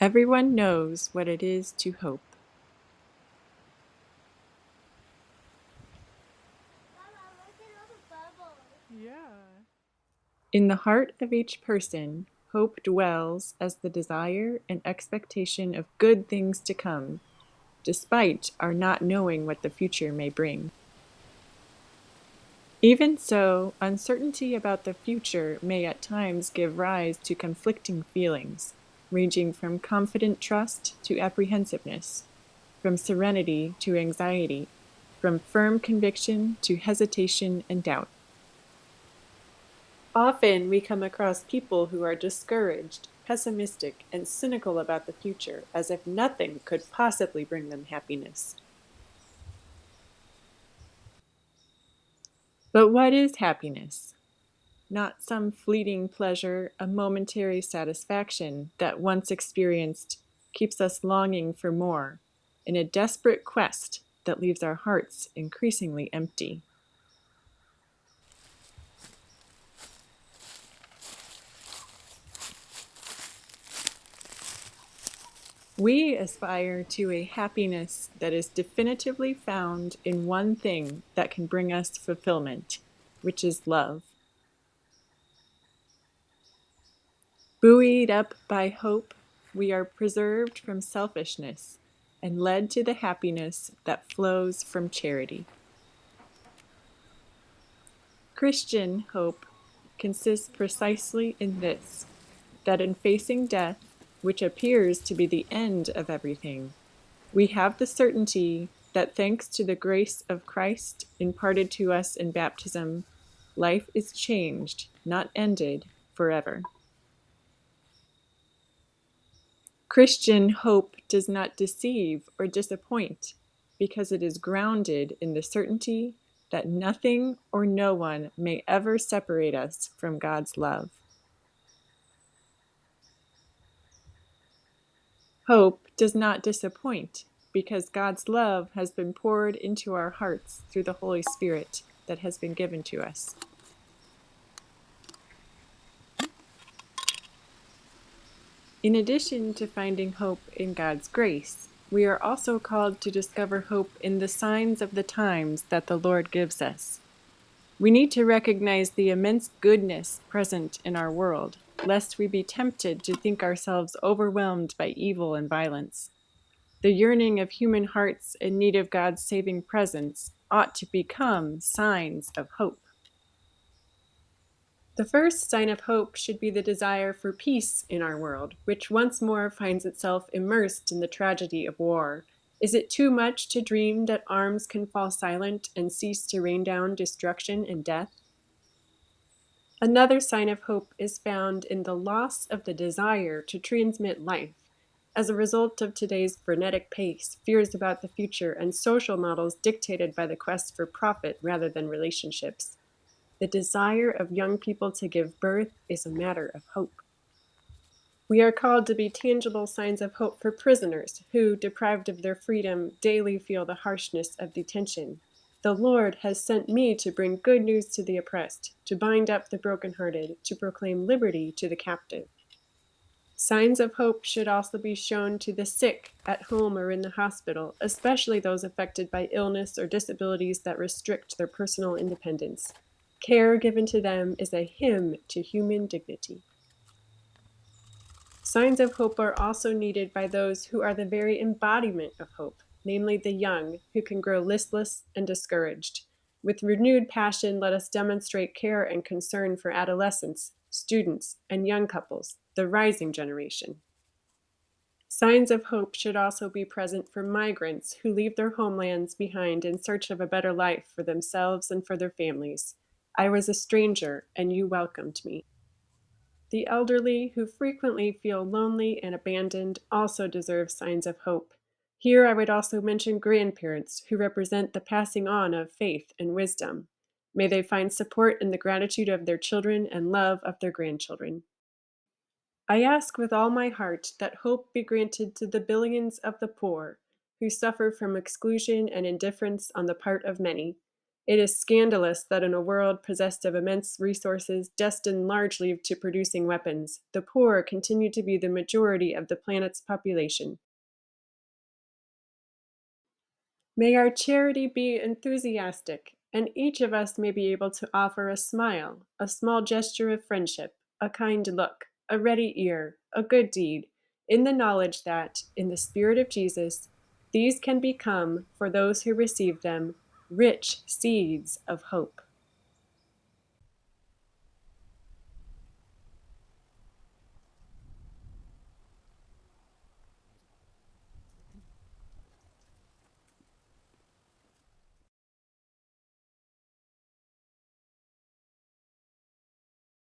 Everyone knows what it is to hope. Mama, look at all the bubbles. Yeah. In the heart of each person, hope dwells as the desire and expectation of good things to come, despite our not knowing what the future may bring. Even so, uncertainty about the future may at times give rise to conflicting feelings, ranging from confident trust to apprehensiveness, from serenity to anxiety, from firm conviction to hesitation and doubt. Often we come across people who are discouraged, pessimistic, and cynical about the future, as if nothing could possibly bring them happiness. But what is happiness? Not some fleeting pleasure, a momentary satisfaction that once experienced keeps us longing for more, in a desperate quest that leaves our hearts increasingly empty. We aspire to a happiness that is definitively found in one thing that can bring us fulfillment, which is love. Buoyed up by hope, we are preserved from selfishness and led to the happiness that flows from charity. Christian hope consists precisely in this, that in facing death, which appears to be the end of everything, we have the certainty that thanks to the grace of Christ imparted to us in baptism, life is changed, not ended, forever. Christian hope does not deceive or disappoint because it is grounded in the certainty that nothing or no one may ever separate us from God's love. Hope does not disappoint because God's love has been poured into our hearts through the Holy Spirit that has been given to us. In addition to finding hope in God's grace, we are also called to discover hope in the signs of the times that the Lord gives us. We need to recognize the immense goodness present in our world, lest we be tempted to think ourselves overwhelmed by evil and violence. The yearning of human hearts in need of God's saving presence ought to become signs of hope. The first sign of hope should be the desire for peace in our world, which once more finds itself immersed in the tragedy of war. Is it too much to dream that arms can fall silent and cease to rain down destruction and death? Another sign of hope is found in the loss of the desire to transmit life. As a result of today's frenetic pace, fears about the future, and social models dictated by the quest for profit rather than relationships, the desire of young people to give birth is a matter of hope. We are called to be tangible signs of hope for prisoners who, deprived of their freedom, daily feel the harshness of detention. The Lord has sent me to bring good news to the oppressed, to bind up the brokenhearted, to proclaim liberty to the captive. Signs of hope should also be shown to the sick at home or in the hospital, especially those affected by illness or disabilities that restrict their personal independence. Care given to them is a hymn to human dignity. Signs of hope are also needed by those who are the very embodiment of hope, namely the young, who can grow listless and discouraged. With renewed passion, let us demonstrate care and concern for adolescents, students, and young couples, the rising generation. Signs of hope should also be present for migrants who leave their homelands behind in search of a better life for themselves and for their families. I was a stranger, and you welcomed me. The elderly, who frequently feel lonely and abandoned, also deserve signs of hope. Here I would also mention grandparents, who represent the passing on of faith and wisdom. May they find support in the gratitude of their children and love of their grandchildren. I ask with all my heart that hope be granted to the billions of the poor, who suffer from exclusion and indifference on the part of many. It is scandalous that in a world possessed of immense resources destined largely to producing weapons, the poor continue to be the majority of the planet's population. May our charity be enthusiastic, and each of us may be able to offer a smile, a small gesture of friendship, a kind look, a ready ear, a good deed, in the knowledge that, in the Spirit of Jesus, these can become, for those who receive them, rich seeds of hope.